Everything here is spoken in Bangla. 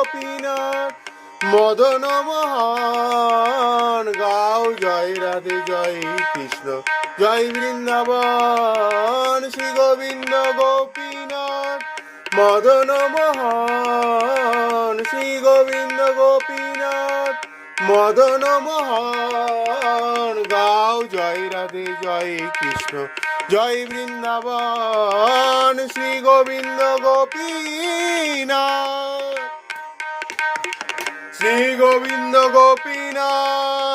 গোপীনাথ মদন মোহন। গাও জয় রাধে জয় কৃষ্ণ জয় বৃন্দাবন। শ্রী গোবিন্দ গোপীনাথ মদন মোহন। শ্রী গোবিন্দ গোপীনাথ মদন মোহন। গাও জয় রাধে জয় কৃষ্ণ জয় বৃন্দাবন। শ্রী গোবিন্দ গোপীনাথ শ্রী গোবিন্দ গোপীনাথ